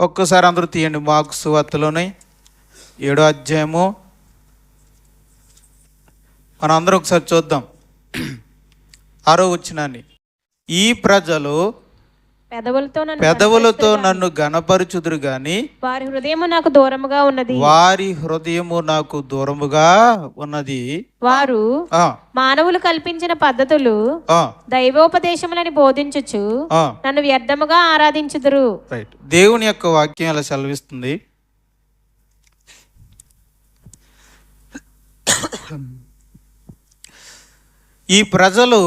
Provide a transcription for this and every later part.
ఒక్కసారి అందరూ తీయండి. మార్కు సువార్తలోని 7వ అధ్యాయము మనం అందరం ఒకసారి చూద్దాం. 6వ వచనాన్ని. ఈ ప్రజలు పెదవులతో నన్ను గణపరచుదురు గాని వారి హృదయము నాకు దూరముగా ఉన్నది. వారు మానవులు కల్పించిన పద్ధతులు దైవోపదేశములని బోధించుచు నన్ను వ్యర్థముగా ఆరాధించుదురు. రైట్. దేవుని యొక్క వాక్యం అలా సెలవిస్తుంది. ఈ ప్రజలు,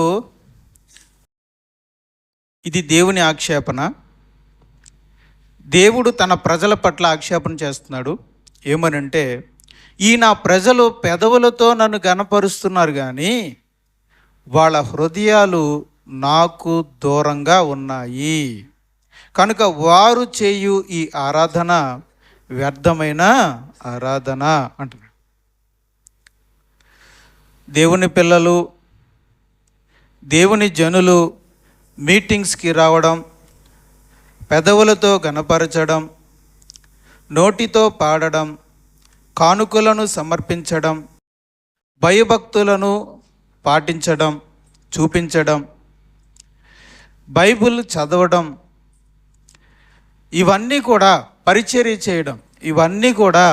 ఇది దేవుని ఆక్షేపణ. దేవుడు తన ప్రజల పట్ల ఆక్షేపణ చేస్తున్నాడు. ఏమనంటే, ఈ నా ప్రజలు పెదవులతో నన్ను గణపరుస్తున్నారు కానీ వాళ్ళ హృదయాలు నాకు దూరంగా ఉన్నాయి, కనుక వారు చేయు ఈ ఆరాధన వ్యర్థమైన ఆరాధన అంటున్నాడు. దేవుని పిల్లలు, దేవుని జనులు మీటింగ్స్కి రావడం, పెదవులతో గణపరచడం, నోటితో పాడడం, కానుకలను సమర్పించడం, భయభక్తులను పాటించడం, చూపించడం, బైబిల్ చదవడం, ఇవన్నీ కూడా పరిచర్య చేయడం, ఇవన్నీ కూడా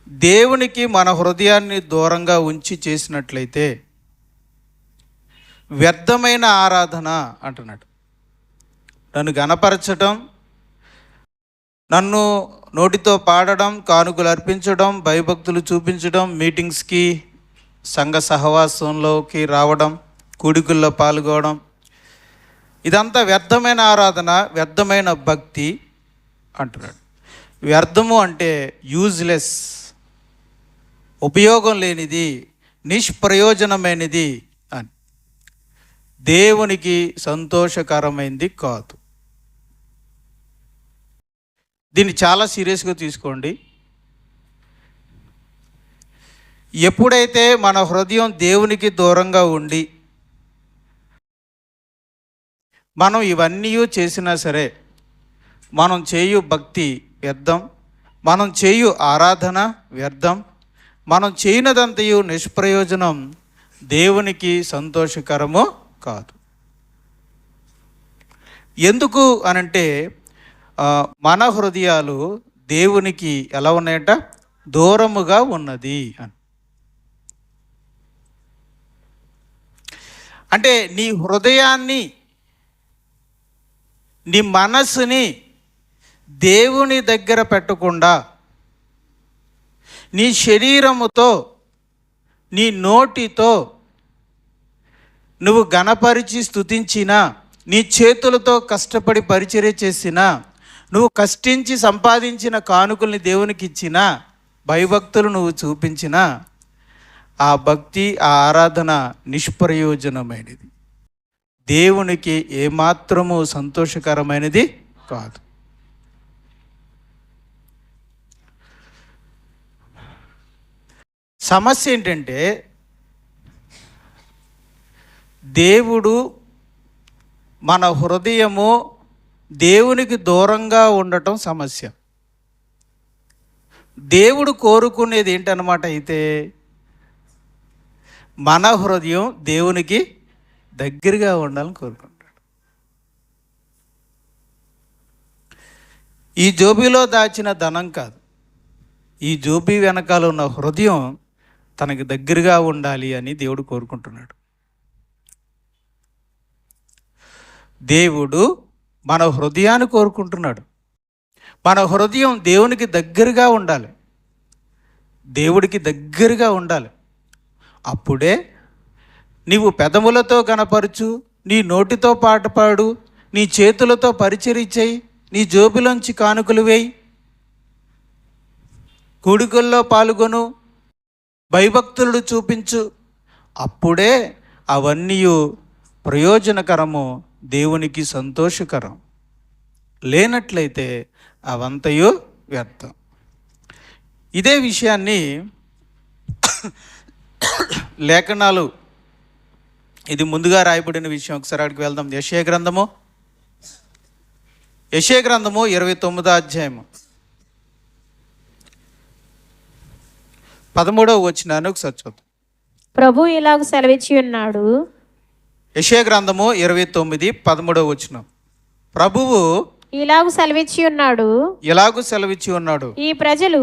దేవునికి మన హృదయాన్ని దూరంగా ఉంచి చేసినట్లయితే వ్యర్థమైన ఆరాధన అంటున్నాడు. నన్ను గణపరచడం, నన్ను నోటితో పాడడం, కానుకలు అర్పించడం, భయభక్తులు చూపించడం, మీటింగ్స్కి సంఘ సహవాసంలోకి రావడం, కూడికల్లో పాల్గొనడం, ఇదంతా వ్యర్థమైన ఆరాధన, వ్యర్థమైన భక్తి అంటున్నాడు. వ్యర్థము అంటే యూజ్లెస్, ఉపయోగం లేనిది, నిష్ప్రయోజనమైనది అని, దేవునికి సంతోషకరమైనది కాదు. దీన్ని చాలా సీరియస్గా తీసుకోండి. ఎప్పుడైతే మన హృదయం దేవునికి దూరంగా ఉండి మనం ఇవన్నీ చేసినా సరే, మనం చేయు భక్తి వ్యర్థం, మనం చేయు ఆరాధన వ్యర్థం, మనం చేయనదంతయు నిష్ప్రయోజనం, దేవునికి సంతోషకరము కాదు. ఎందుకు అనంటే, మన హృదయాలు దేవునికి ఎలా ఉన్నాయట? దూరముగా ఉన్నది అని. అంటే నీ హృదయాన్ని, నీ మనస్సుని దేవుని దగ్గర పెట్టకుండా నీ శరీరముతో, నీ నోటితో నువ్వు గణపరిచి స్తుతించినా, నీ చేతులతో కష్టపడి పరిచర్య చేసినా, నువ్వు కష్టించి సంపాదించిన కానుకల్ని దేవునికి ఇచ్చినా, భయభక్తులు నువ్వు చూపించినా, ఆ భక్తి, ఆ ఆరాధన నిష్ప్రయోజనమైనది, దేవునికి ఏమాత్రము సంతోషకరమైనది కాదు. సమస్య ఏంటంటే, దేవుడు మన హృదయము దేవునికి దూరంగా ఉండటం సమస్య. దేవుడు కోరుకునేది ఏంటన్నమాట? అయితే మన హృదయం దేవునికి దగ్గరగా ఉండాలని కోరుకుంటాడు. ఈ జోబీలో దాచిన ధనం కాదు, ఈ జోబీ వెనకాల ఉన్న హృదయం తనకి దగ్గరగా ఉండాలి అని దేవుడు కోరుకుంటున్నాడు. దేవుడు మన హృదయాన్ని కోరుకుంటున్నాడు. మన హృదయం దేవునికి దగ్గరగా ఉండాలి, దేవుడికి దగ్గరగా ఉండాలి. అప్పుడే నీవు పెదవులతో గణపరచు, నీ నోటితో పాట పాడు, నీ చేతులతో పరిచర్య చేయి, నీ జోబులోంచి కానుకలు వేయి, కూడికల్లో పాల్గొను, భయభక్తులు చూపించు. అప్పుడే అవన్నీ ప్రయోజనకరము, దేవునికి సంతోషకరం. లేనట్లయితే అవంతయు వ్యర్థం. ఇదే విషయాన్ని లేఖనాలు ఇది ముందుగా రాయబడిన విషయం. ఒకసారి అక్కడికి వెళ్దాం. యెషయా గ్రంథము 29వ అధ్యాయము 13వ వచనాన్ని ఒకసారి చూద్దాం. ప్రభు ఇలాగ సెలవిచ్చి ఉన్నాడు. యెషయా గ్రంథము 29:13 వచనం. ప్రభువు ఇలాగ సెలవిచ్చి ఉన్నాడు, ఈ ప్రజలు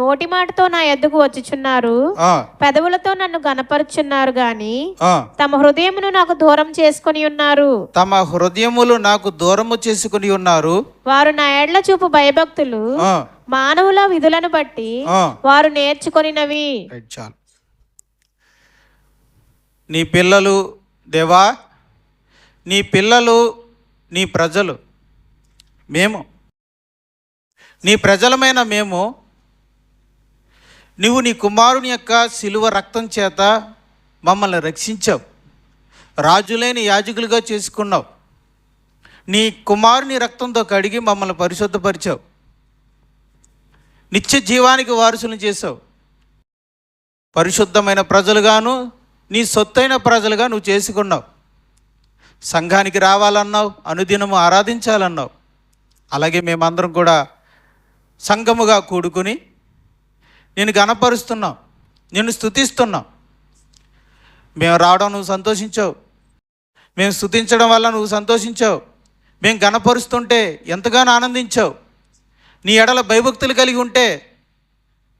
నోటి మాటతో నా యొద్దకు వచ్చుచున్నారు, పెదవులతో నన్ను గనపరుచున్నారు గాని తమ హృదయమును నాకు దూరం చేసుకుని ఉన్నారు. వారు నా ఎడ్ల చూపు భయభక్తులు మానవుల విధులను బట్టి వారు నేర్చుకొనినవి. నీ పిల్లలు దేవా, నీ పిల్లలు, నీ ప్రజలు, మేము నీ ప్రజలమైన మేము, నువ్వు నీ కుమారుని యొక్క శిలువ రక్తం చేత మమ్మల్ని రక్షించావు, రాజులేని యాజకులుగా చేసుకున్నావు, నీ కుమారుని రక్తంతో కడిగి మమ్మల్ని పరిశుద్ధపరిచావు, నిత్య జీవానికి వారసులను చేసావు, పరిశుద్ధమైన ప్రజలుగాను నీ సొత్తైన ప్రజలుగా నువ్వు చేసుకున్నావు, సంఘానికి రావాలన్నావు, అనుదినము ఆరాధించాలన్నావు. అలాగే మేమందరం కూడా సంఘముగా కూడుకుని నేను గణపరుస్తున్నాం, నిన్ను స్తుతిస్తున్నాం. మేము రావడం నువ్వు సంతోషించావు, మేము స్తుతించడం వల్ల నువ్వు సంతోషించావు, మేము గణపరుస్తుంటే ఎంతగానో ఆనందించావు, నీ ఎడల భయభక్తులు కలిగి ఉంటే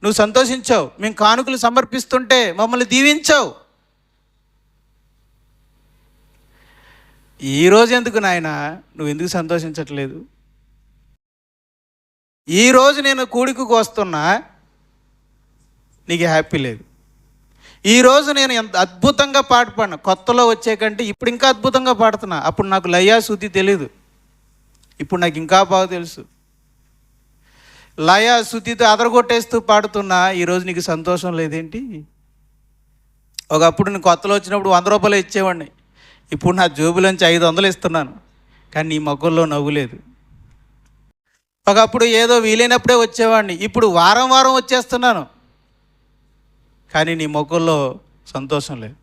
నువ్వు సంతోషించావు, మేము కానుకలు సమర్పిస్తుంటే మమ్మల్ని దీవించావు. ఈరోజు ఎందుకు నాయన నువ్వు ఎందుకు సంతోషించట్లేదు? ఈరోజు నేను కూడికకు వస్తున్నా, నీకు హ్యాపీ లేదు. ఈరోజు నేను ఎంత అద్భుతంగా పాట పాడినా, కొత్తలో వచ్చే కంటే ఇప్పుడు ఇంకా అద్భుతంగా పాడుతున్నా. అప్పుడు నాకు లయ శృతి తెలీదు, ఇప్పుడు నాకు ఇంకా బాగా తెలుసు. లయ శృతితో అదరగొట్టేస్తూ పాడుతున్నా, ఈరోజు నీకు సంతోషం లేదేంటి? ఒకప్పుడు నేను కొత్తలో వచ్చినప్పుడు 100 రూపాయలు ఇచ్చేవాడిని, ఇప్పుడు నా జోబులోంచి 500 ఇస్తున్నాను, కానీ నీ మొక్కల్లో నవ్వు లేదు. ఒకప్పుడు ఏదో వీలైనప్పుడే వచ్చేవాడిని, ఇప్పుడు వారం వారం వచ్చేస్తున్నాను, కానీ నీ మొక్కల్లో సంతోషం లేదు.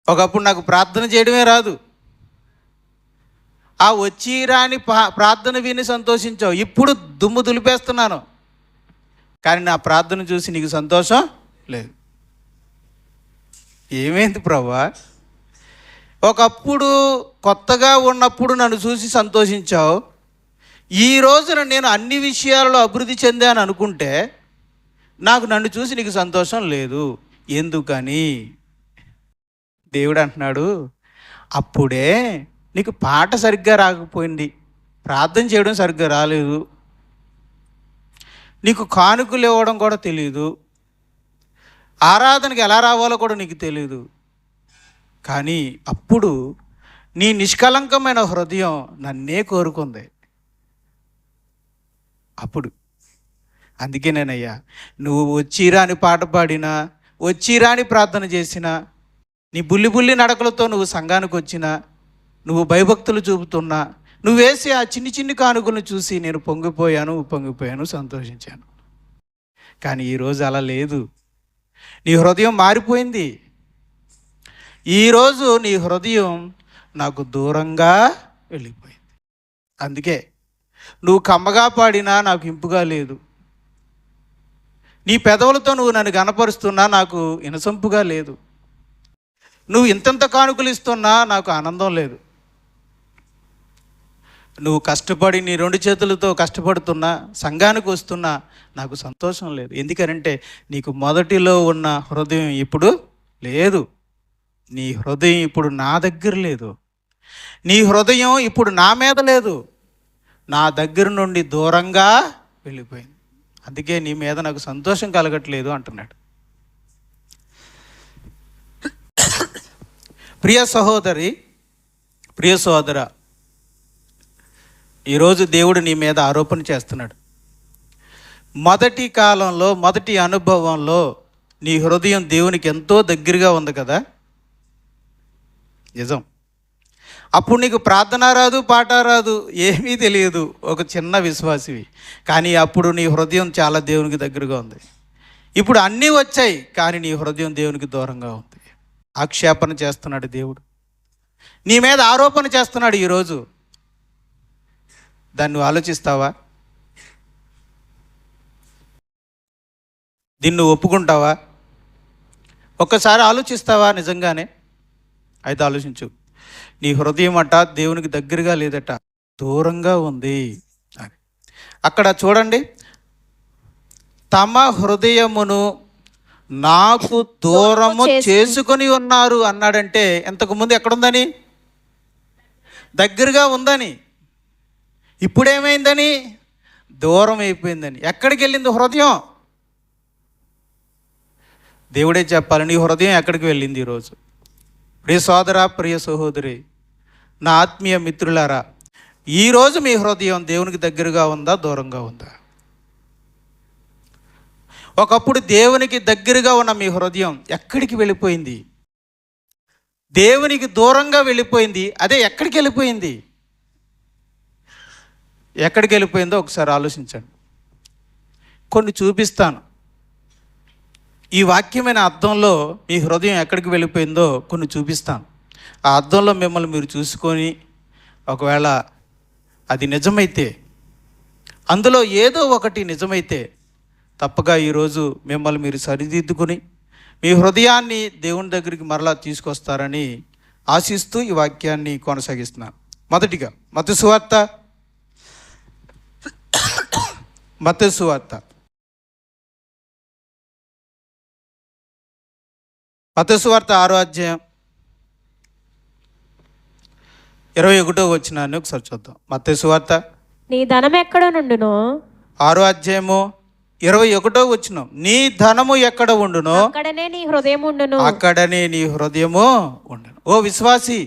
ఒకప్పుడు నాకు ప్రార్థన చేయడమే రాదు, ఆ వచ్చి రాని ప్రార్థన విని సంతోషించావు, ఇప్పుడు దుమ్ము దులిపేస్తున్నాను, కానీ నా ప్రార్థన చూసి నీకు సంతోషం లేదు. ఏమైంది ప్రభువా? ఒకప్పుడు కొత్తగా ఉన్నప్పుడు నన్ను చూసి సంతోషించావు, ఈ రోజున నేను అన్ని విషయాలలో అభివృద్ధి చెందాను అనుకుంటే నాకు నన్ను చూసి నీకు సంతోషం లేదు. ఎందుకని? దేవుడు అంటున్నాడు, అప్పుడే నీకు పాట సరిగ్గా రాకపోయింది, ప్రార్థన చేయడం సరిగ్గా రాలేదు, నీకు కానుకలు ఇవ్వడం కూడా తెలియదు, ఆరాధనకి ఎలా రావాలో కూడా నీకు తెలియదు. కానీ అప్పుడు నీ నిష్కలంకమైన హృదయం నన్నే కోరుకుంది. అప్పుడు అందుకేనేనయ్యా, నువ్వు వచ్చిరాని పాట పాడినా, వచ్చిరాని ప్రార్థన చేసినా, నీ బుల్లి నడకలతో నువ్వు సంఘానికి వచ్చినా, నువ్వు భయభక్తులు చూపుతున్నా, నువ్వు వేసి ఆ చిన్ని కానుకలను చూసి నేను పొంగిపోయాను, సంతోషించాను. కానీ ఈరోజు అలా లేదు, నీ హృదయం మారిపోయింది. ఈరోజు నీ హృదయం నాకు దూరంగా వెళ్ళిపోయింది. అందుకే నువ్వు కమ్మగా పాడినా నాకు ఇంపుగా లేదు, నీ పెదవులతో నువ్వు నన్ను గనపరుస్తున్నా నాకు ఇనసొంపుగా లేదు, నువ్వు ఇంతంత కానుకలు ఇస్తున్నా నాకు ఆనందం లేదు, నువ్వు కష్టపడి నీ 2 చేతులతో కష్టపడుతున్నా, సంఘానికి వస్తున్నా నాకు సంతోషం లేదు. ఎందుకంటే నీకు మొదటిలో ఉన్న హృదయం ఇప్పుడు లేదు, నీ హృదయం ఇప్పుడు నా దగ్గర లేదు, నీ హృదయం ఇప్పుడు నా మీద లేదు, నా దగ్గర నుండి దూరంగా వెళ్ళిపోయింది. అందుకే నీ మీద నాకు సంతోషం కలగట్లేదు అంటున్నాడు. ప్రియ సహోదరి, ప్రియ సోదర, ఈరోజు దేవుడు నీ మీద ఆరోపణ చేస్తున్నాడు. మొదటి కాలంలో, మొదటి అనుభవంలో నీ హృదయం దేవునికి ఎంతో దగ్గరగా ఉంది కదా, నిజం. అప్పుడు నీకు ప్రార్థన రాదు, పాట రాదు, ఏమీ తెలియదు, ఒక చిన్న విశ్వాసివి. కానీ అప్పుడు నీ హృదయం చాలా దేవునికి దగ్గరగా ఉంది. ఇప్పుడు అన్నీ వచ్చాయి, కానీ నీ హృదయం దేవునికి దూరంగా ఉంది. ఆక్షేపణ చేస్తున్నాడు దేవుడు, నీ మీద ఆరోపణ చేస్తున్నాడు ఈరోజు. దాన్ని నువ్వు ఆలోచిస్తావా? దీన్ని నువ్వు ఒప్పుకుంటావా? ఒక్కసారి ఆలోచిస్తావా నిజంగానే? అయితే ఆలోచించు. నీ హృదయం అట దేవునికి దగ్గరగా లేదట, దూరంగా ఉంది అని. అక్కడ చూడండి, తమ హృదయమును నాకు దూరము చేసుకొని ఉన్నారు అన్నాడంటే ఇంతకుముందు ఎక్కడుందని? దగ్గరగా ఉందని. ఇప్పుడేమైందని? దూరం అయిపోయిందని. ఎక్కడికి వెళ్ళింది హృదయం? దేవుడే చెప్పాలి, నీ హృదయం ఎక్కడికి వెళ్ళింది ఈరోజు? ప్రియ సోదరా, ప్రియ సహోదరి, నా ఆత్మీయ మిత్రులారా, ఈరోజు మీ హృదయం దేవునికి దగ్గరగా ఉందా, దూరంగా ఉందా? ఒకప్పుడు దేవునికి దగ్గరగా ఉన్న మీ హృదయం ఎక్కడికి వెళ్ళిపోయింది? దేవునికి దూరంగా వెళ్ళిపోయింది. అదే ఎక్కడికి వెళ్ళిపోయింది? ఎక్కడికి వెళ్ళిపోయిందో ఒకసారి ఆలోచించండి. కొన్ని చూపిస్తాను. ఈ వాక్యమైన అర్థంలో మీ హృదయం ఎక్కడికి వెళ్ళిపోయిందో కొన్ని చూపిస్తాను. ఆ అర్థంలో మిమ్మల్ని మీరు చూసుకొని, ఒకవేళ అది నిజమైతే, అందులో ఏదో ఒకటి నిజమైతే తప్పగా ఈరోజు మిమ్మల్ని మీరు సరిదిద్దుకొని మీ హృదయాన్ని దేవుని దగ్గరికి మరలా తీసుకొస్తారని ఆశిస్తూ ఈ వాక్యాన్ని కొనసాగిస్తున్నాను. మొదటిగా మత్తయి సువార్త 6వ అధ్యాయం 21వ వచనాన్ని ఒకసారి చూద్దాం. మత్తయి సువార్త నీ ధనం ఎక్కడ నుండునో, 6వ అధ్యాయము 21వ వచనం, నీ ధనము ఎక్కడ ఉండునో అక్కడనే నీ హృదయం ఉండును. అక్కడనే నీ హృదయము ఉండును. ఓ విశ్వాసి,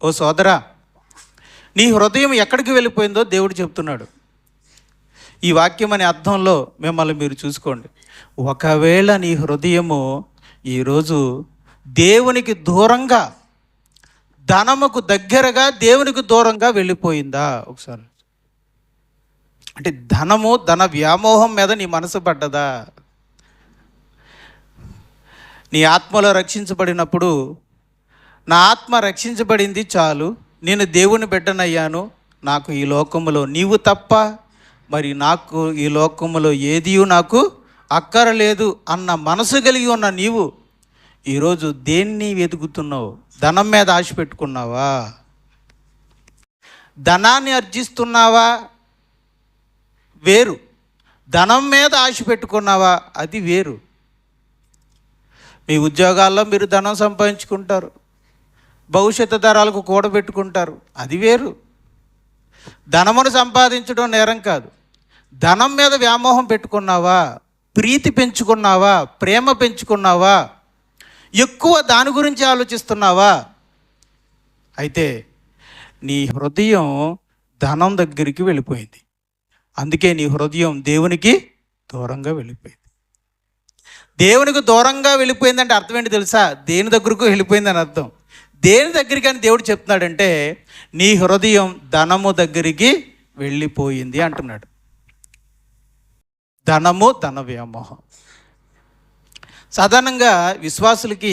ఓ సోదరా, నీ హృదయం ఎక్కడికి వెళ్ళిపోయిందో దేవుడు చెప్తున్నాడు. ఈ వాక్యం అనే అర్థంలో మిమ్మల్ని మీరు చూసుకోండి. ఒకవేళ నీ హృదయము ఈరోజు దేవునికి దూరంగా, ధనముకు దగ్గరగా దేవునికి దూరంగా వెళ్ళిపోయిందా? ఒకసారి అంటే ధనము, ధన వ్యామోహం మీద నీ మనసు పడ్డదా? నీ ఆత్మలో రక్షించబడినప్పుడు, నా ఆత్మ రక్షించబడింది చాలు, నేను దేవుని బిడ్డనయ్యాను, నాకు ఈ లోకములో నీవు తప్ప మరి నాకు ఈ లోకములో ఏదియూ నాకు అక్కరలేదు అన్న మనసు కలిగి ఉన్న నీవు ఈరోజు దేన్ని వెతుకుతున్నావు? ధనం మీద ఆశ పెట్టుకున్నావా? ధనాన్ని అర్జిస్తున్నావా? వేరు. ధనం మీద ఆశ పెట్టుకున్నావా? అది వేరు. మీ ఉద్యోగాల్లో మీరు ధనం సంపాదించుకుంటారు, భవిష్యత్తు తరాలకు కూడబెట్టుకుంటారు, అది వేరు. ధనమును సంపాదించడం నేరం కాదు. ధనం మీద వ్యామోహం పెట్టుకున్నావా? ప్రీతి పెంచుకున్నావా? ప్రేమ పెంచుకున్నావా? ఎక్కువ దాని గురించి ఆలోచిస్తున్నావా? అయితే నీ హృదయం ధనం దగ్గరికి వెళ్ళిపోయింది. అందుకే నీ హృదయం దేవునికి దూరంగా వెళ్ళిపోయింది. దేవునికి దూరంగా వెళ్ళిపోయిందంటే అర్థం ఏంటి తెలుసా? దేని దగ్గరకు వెళ్ళిపోయిందని అర్థం. దేని దగ్గరికి అని దేవుడు చెప్తున్నాడంటే, నీ హృదయం ధనము దగ్గరికి వెళ్ళిపోయింది అంటున్నాడు. ధనము, ధన వ్యామోహం. సాధారణంగా విశ్వాసులకి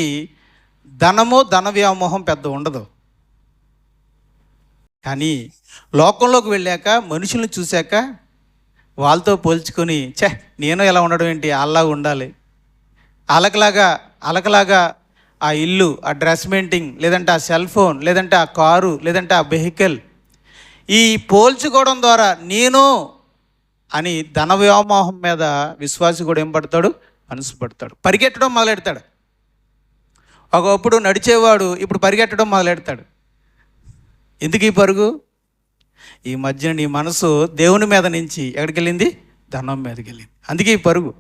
ధనము, ధన వ్యామోహం పెద్ద ఉండదు. కానీ లోకంలోకి వెళ్ళాక, మనుషులను చూశాక వాళ్ళతో పోల్చుకొని, నేను ఎలా ఉండడం ఏంటి, అల్లాగా ఉండాలి, అలకలాగా ఆ ఇల్లు, ఆ డ్రెస్ మెయింటింగ్, లేదంటే ఆ సెల్ ఫోన్, లేదంటే ఆ కారు, లేదంటే ఆ వెహికల్, ఈ పోల్చుకోవడం ద్వారా నేను అని ధన వ్యామోహం మీద విశ్వాసి కూడా ఏం పడతాడు? మనసు పడతాడు. పరిగెట్టడం మొదలెడతాడు. ఒకప్పుడు నడిచేవాడు ఇప్పుడు పరిగెట్టడం మొదలెడతాడు. ఎందుకు ఈ పరుగు? ఈ మధ్యన నీ మనసు దేవుని మీద నుంచి ఎక్కడికి వెళ్ళింది? ధనం మీదకి వెళ్ళింది. అందుకే ఈ పరుగు.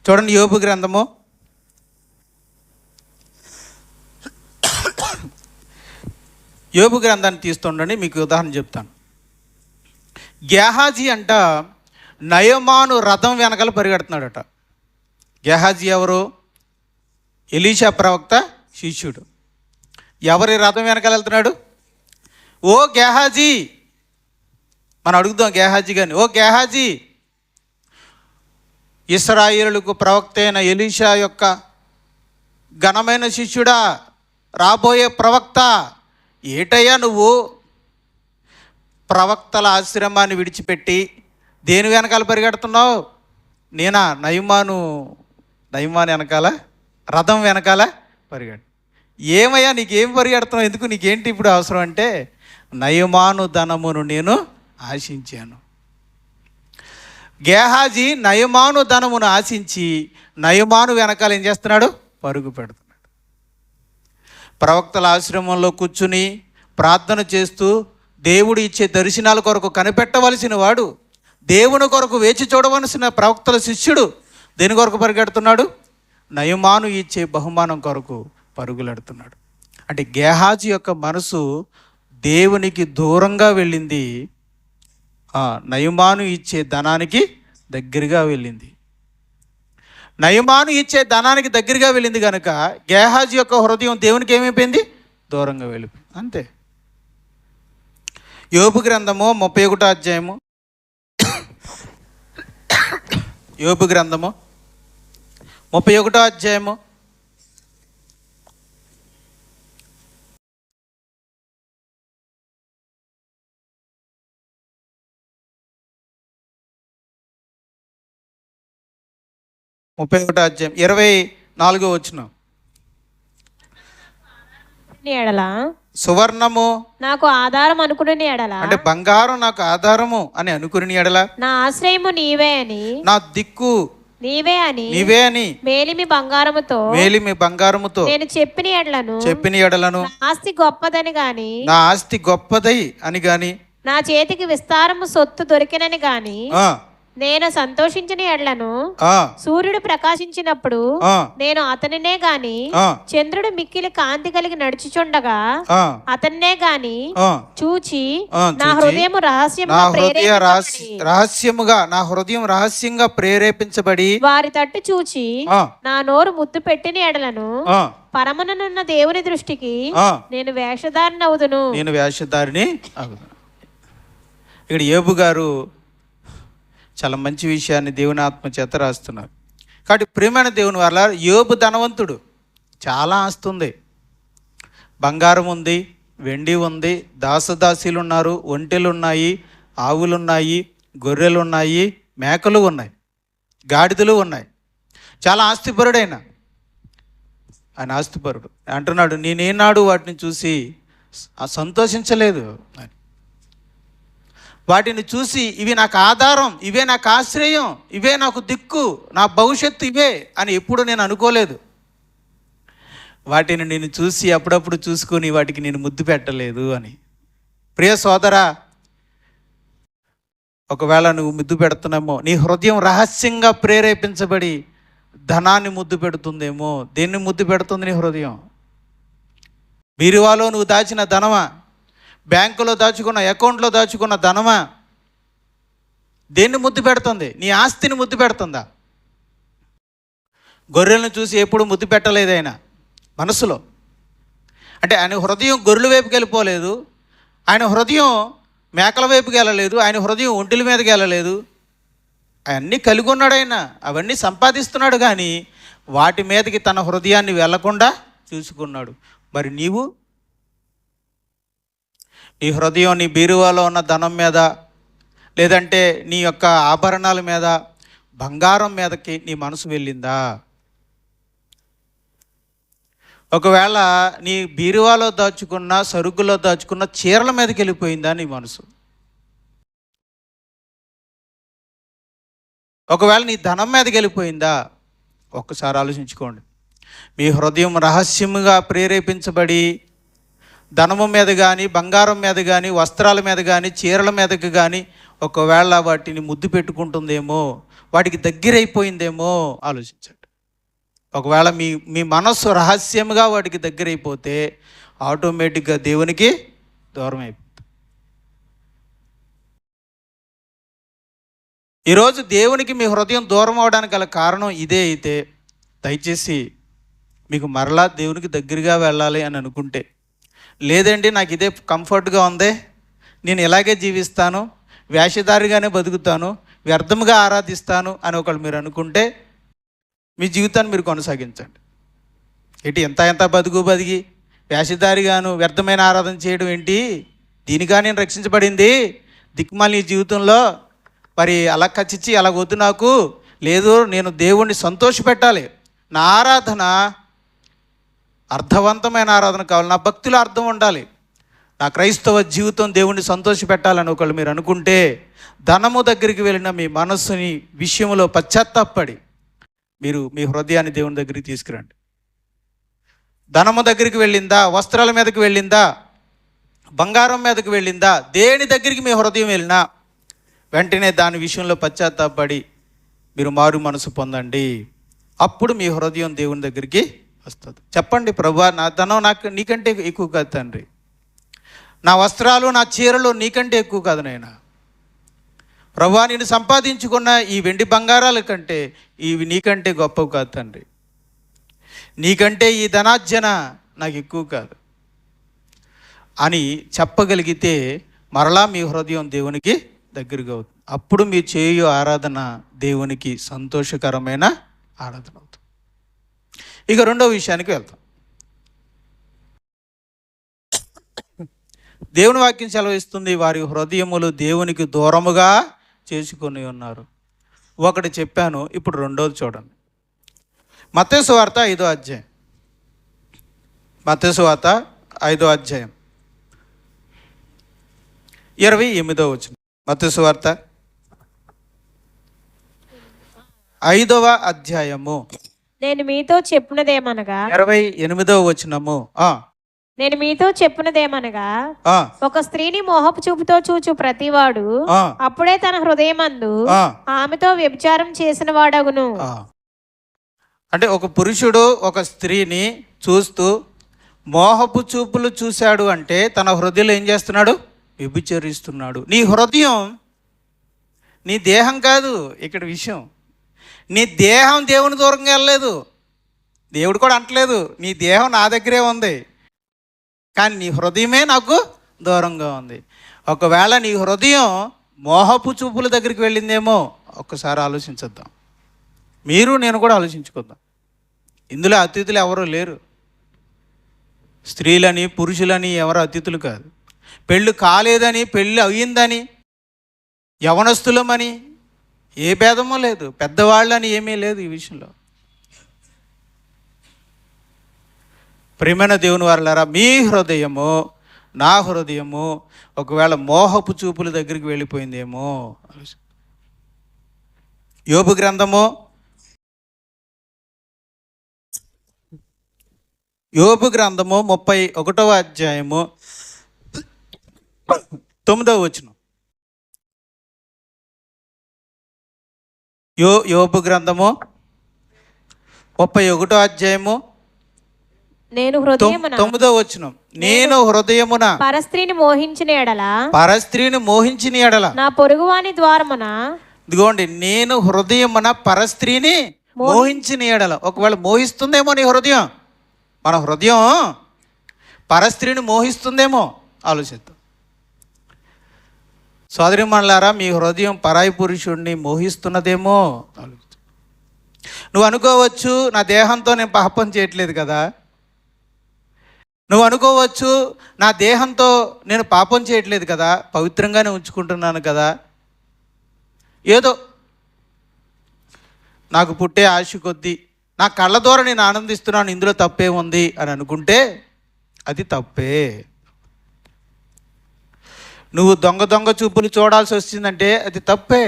చూడండి, యోబు గ్రంథము 'యోబు గ్రంథాన్ని తీస్తుండండి, మీకు ఉదాహరణ చెప్తాను. గేహాజీ అంట నయమాను రథం వెనకాల పరిగెడుతున్నాడట. గేహాజీ ఎవరు? ఎలీషా ప్రవక్త శిష్యుడు. ఎవరి రథం వెనకాల వెళ్తున్నాడు? ఓ గేహాజీ, మనం అడుగుదాం గేహాజీ గారిని, ఓ గేహాజీ, ఇశ్రాయేలుకు ప్రవక్త అయిన ఎలీషా యొక్క ఘనమైన శిష్యుడా, రాబోయే ప్రవక్త, ఏటయ్యా నువ్వు ప్రవక్తల ఆశ్రమాన్ని విడిచిపెట్టి దేని వెనకాల పరిగెడుతున్నావు? నేనా నయమాను వెనకాల, రథం వెనకాల పరిగెడు. ఏమయ్యా నీకేం పరిగెడుతున్నావు? ఎందుకు, నీకేంటి ఇప్పుడు అవసరం అంటే, నయమాను ధనమును నేను ఆశించాను. గేహాజీ నయమాను ధనమును ఆశించి నయమాను వెనకాల ఏం చేస్తున్నాడు? పరుగు పెడుతున్నాడు. ప్రవక్తల ఆశ్రమంలో కూర్చుని ప్రార్థన చేస్తూ దేవుడు ఇచ్చే దర్శనాల కొరకు కనిపెట్టవలసిన వాడు, దేవుని కొరకు వేచి చూడవలసిన ప్రవక్తల శిష్యుడు దేని కొరకు పరిగెడుతున్నాడు? నయమాను ఇచ్చే బహుమానం కొరకు పరుగులెడుతున్నాడు. అంటే గేహాజీ యొక్క మనసు దేవునికి దూరంగా వెళ్ళింది, నయమాను ఇచ్చే ధనానికి దగ్గరగా వెళ్ళింది. నయమాను ఇచ్చే ధనానికి దగ్గరగా వెళ్ళింది కనుక గేహాజీ యొక్క హృదయం దేవునికి ఏమైపోయింది? దూరంగా వెళ్ళిపోయింది. అంతే. యోబు గ్రంథము 31వ అధ్యాయము, యోబు గ్రంథము 31వ అధ్యాయము 31వ అధ్యాయం 24వ వచనం. ఎడల సువర్ణము నాకు ఆధారం అనుకుని ఎడల, అంటే బంగారం నాకు ఆధారము అని అనుకుని ఎడల, నా ఆశ్రయము నీవే అని, నా దిక్కు నీవే అని మేలిమి బంగారముతో నేను చెప్పిన ఎడలను ఆస్తి గొప్పదని గాని, నా ఆస్తి గొప్పదై అని గాని, నా చేతికి విస్తారము సొత్తు దొరికినని గాని నేను సంతోషించిన ఎడ్లను, సూర్యుడు ప్రకాశించినప్పుడు నేను అతనినే గాని, చంద్రుడు మిక్కిలి కాంతి కలిగి నడుచుచుండగా అతన్నే గాని చూచి నా హృదయం రహస్యంగా ప్రేరేపించబడి వారి తట్టు చూచి నా నోరు ముద్దు పెట్టిన ఎడలను పరమనున్న దేవుని దృష్టికి నేను వేషధారిని అవుదును. ఇక్కడ యోబు గారు చాలా మంచి విషయాన్ని దేవుని ఆత్మ చేత రాస్తున్నారు. కాబట్టి ప్రియమైన దేవుని వల్ల యోబు ధనవంతుడు, చాలా ఆస్తి ఉంది, బంగారం ఉంది, వెండి ఉంది, దాసదాసీలు ఉన్నారు, ఒంటెలు ఉన్నాయి, ఆవులు ఉన్నాయి, గొర్రెలు ఉన్నాయి, మేకలు ఉన్నాయి, గాడిదలు ఉన్నాయి. చాలా ఆస్తిపరుడైన ఆయన ఆస్తిపరుడు అంటున్నాడు, నేనేనాడు వాటిని చూసి సంతోషించలేదు. వాటిని చూసి ఇవి నాకు ఆధారం, ఇవే నాకు ఆశ్రయం, ఇవే నాకు దిక్కు, నా భవిష్యత్తు ఇవే అని ఎప్పుడు నేను అనుకోలేదు. వాటిని నేను చూసి అప్పుడప్పుడు చూసుకొని వాటికి నేను ముద్దు పెట్టలేదు అని. ప్రియ సోదరా, ఒకవేళ నువ్వు ముద్దు పెడుతున్నామో, నీ హృదయం రహస్యంగా ప్రేరేపించబడి ధనాన్ని ముద్దు పెడుతుందేమో. దేన్ని ముద్దు పెడుతుంది నీ హృదయం? బీరువాలో నువ్వు దాచిన ధనమా? బ్యాంకులో దాచుకున్న, అకౌంట్లో దాచుకున్న ధనమా? దేన్ని ముద్దు పెడుతుంది? నీ ఆస్తిని ముద్దు పెడుతుందా? గొర్రెలను చూసి ఎప్పుడు ముద్దు పెట్టలేదు ఆయన మనసులో. అంటే ఆయన హృదయం గొర్రెల వైపుకి వెళ్ళిపోలేదు, ఆయన హృదయం మేకల వైపుకి వెళ్ళలేదు, ఆయన హృదయం ఒంటిల మీదకి వెళ్ళలేదు. అవన్నీ కలిగి ఉన్నాడు ఆయన, అవన్నీ సంపాదిస్తున్నాడు, కానీ వాటి మీదకి తన హృదయాన్ని వెళ్లకుండా చూసుకున్నాడు. మరి నీవు నీ హృదయం నీ బీరువాలో ఉన్న ధనం మీద, లేదంటే నీ యొక్క ఆభరణాల మీద, బంగారం మీదకి నీ మనసు వెళ్ళిందా? ఒకవేళ నీ బీరువాలో దాచుకున్న, సరుకులో దాచుకున్న చీరల మీదకి వెళ్ళిపోయిందా నీ మనసు? ఒకవేళ నీ ధనం మీదకి వెళ్ళిపోయిందా? ఒక్కసారి ఆలోచించుకోండి. మీ హృదయం రహస్యముగా ప్రేరేపించబడి ధనము మీద కానీ, బంగారం మీద కానీ, వస్త్రాల మీద కానీ, చీరల మీదకి కానీ ఒకవేళ వాటిని ముద్దు పెట్టుకుంటుందేమో, వాటికి దగ్గరైపోయిందేమో ఆలోచించండి. ఒకవేళ మీ మనస్సు రహస్యంగా వాటికి దగ్గరైపోతే ఆటోమేటిక్గా దేవునికి దూరం అయిపోతుంది. ఈరోజు దేవునికి మీ హృదయం దూరం అవడానికి గల కారణం ఇదే అయితే, దయచేసి మీకు మరలా దేవునికి దగ్గరగా వెళ్ళాలి అని అనుకుంటే, లేదండి నాకు ఇదే కంఫర్ట్గా ఉంది, నేను ఇలాగే జీవిస్తాను, వేషధారిగానే బతుకుతాను, వ్యర్థంగా ఆరాధిస్తాను అని ఒకళ్ళు మీరు అనుకుంటే మీ జీవితాన్ని మీరు కొనసాగించండి. ఏంటి ఎంత బతికి వేషధారిగాను వ్యర్థమైన ఆరాధన చేయడం ఏంటి? దీనిగా నేను రక్షించబడింది. దిక్కుమాలి జీవితంలో మరి అలా కచ్చిచ్చి అలా వద్దు నాకు. లేదు, నేను దేవుణ్ణి సంతోషపెట్టాలి. నా ఆరాధన అర్థవంతమైన ఆరాధన కావాలి. నా భక్తిలో అర్థం ఉండాలి. నా క్రైస్తవ జీవితం దేవుణ్ణి సంతోషపెట్టాలని ఒకళ్ళు మీరు అనుకుంటే, ధనము దగ్గరికి వెళ్ళిన మీ మనస్సుని విషయంలో పశ్చాత్తాపడి మీరు మీ హృదయాన్ని దేవుని దగ్గరికి తీసుకురండి. ధనము దగ్గరికి వెళ్ళిందా, వస్త్రాల మీదకి వెళ్ళిందా, బంగారం మీదకి వెళ్ళిందా, దేని దగ్గరికి మీ హృదయం వెళ్ళినా వెంటనే దాని విషయంలో పశ్చాత్తాపడి మీరు మారు మనసు పొందండి. అప్పుడు మీ హృదయం దేవుని దగ్గరికి వస్తుంది. చెప్పండి, ప్రభువా, నా ధనం నీకంటే ఎక్కువ కాదు తండ్రి. నా వస్త్రాలు, నా చీరలు నీకంటే ఎక్కువ కాదు నాయనా. ప్రభువా, నేను సంపాదించుకున్న ఈ వెండి బంగారాల కంటే ఇవి నీకంటే గొప్పవి కాదు తండ్రి. నీకంటే ఈ ధనార్జన నాకు ఎక్కువ కాదు అని చెప్పగలిగితే మరలా మీ హృదయం దేవునికి దగ్గరగా అవుతుంది. అప్పుడు మీరు చేయు ఆరాధన దేవునికి సంతోషకరమైన ఆరాధన అవుతుంది. ఇక రెండో విషయానికి వెళ్తాం. దేవుని వాక్యం సెలవిస్తుంది, వారి హృదయములు దేవునికి దూరముగా చేసుకొని ఉన్నారు. ఒకటి చెప్పాను, ఇప్పుడు రెండోది చూడండి. మత్తయి సువార్త 5వ అధ్యాయం. మత్తయి సువార్త 5వ అధ్యాయం 28వ వచనం. మత్తయి సువార్త 5వ అధ్యాయము నేను మీతో చెప్పినదేమనగా 28వ వచనము. నేను మీతో చెప్పినదేమనగా ఒక స్త్రీని మోహపు చూపుతో చూచు ప్రతివాడు అప్పుడే తన హృదయమందు ఆమెతో వ్యభిచారం చేసిన వాడగును. అంటే ఒక పురుషుడు ఒక స్త్రీని చూస్తూ మోహపు చూపులు చూశాడు అంటే తన హృదయంలో ఏం చేస్తున్నాడు? వ్యభిచరిస్తున్నాడు. నీ హృదయం నీ దేహం కాదు. ఇక్కడ విషయం, నీ దేహం దేవుని దూరంగా వెళ్ళలేదు. దేవుడు కూడా అంటలేదు నీ దేహం నా దగ్గరే ఉంది, కానీ నీ హృదయమే నాకు దూరంగా ఉంది. ఒకవేళ నీ హృదయం మోహపు చూపుల దగ్గరికి వెళ్ళిందేమో ఒక్కసారి ఆలోచించద్దాం. మీరు నేను కూడా ఆలోచించుకుందాం. ఇందులో అతిథులు ఎవరూ లేరు. స్త్రీలని పురుషులని ఎవరు అతిథులు కాదు. పెళ్ళి కాలేదని, పెళ్ళి అయ్యిందని, యవనస్తులమని ఏ భేదమో లేదు, పెద్దవాళ్ళని ఏమీ లేదు ఈ విషయంలో. ప్రియమైన దేవుని వారలారా, మీ హృదయము నా హృదయము ఒకవేళ మోహపు చూపుల దగ్గరికి వెళ్ళిపోయిందేమో. యోబు గ్రంథము 31వ అధ్యాయము 9వ వచనం. యోబు గ్రంథము 31వ అధ్యాయము నేను హృదయమున 9వ వచనం. నేను హృదయమున పరస్త్రీని మోహించిన ఎడల నా పొరుగువాని ద్వారమున, ఇదిగోండి, నేను హృదయమున పరస్త్రీని మోహించిన ఎడల. ఒకవేళ మోహిస్తుందేమో నీ హృదయం, మన హృదయం పరస్త్రీని మోహిస్తుందేమో ఆలోచిద్దాం. సోదరిమణులారా, మీ హృదయం పరాయి పురుషుడిని మోహిస్తున్నదేమో ఆలోచిద్దాం. నువ్వు అనుకోవచ్చు, నా దేహంతో నేను పాపం చేయట్లేదు కదా. నువ్వు అనుకోవచ్చు, నా దేహంతో నేను పాపం చేయట్లేదు కదా, పవిత్రంగానే ఉంచుకుంటున్నాను కదా, ఏదో నాకు పుట్టే ఆశ కొద్దీ నా కళ్ళ ద్వారా నేను ఆనందిస్తున్నాను, ఇందులో తప్పే ఉంది అని అనుకుంటే అది తప్పే. నువ్వు దొంగ చూపులు చూడాల్సి వచ్చిందంటే అది తప్పే.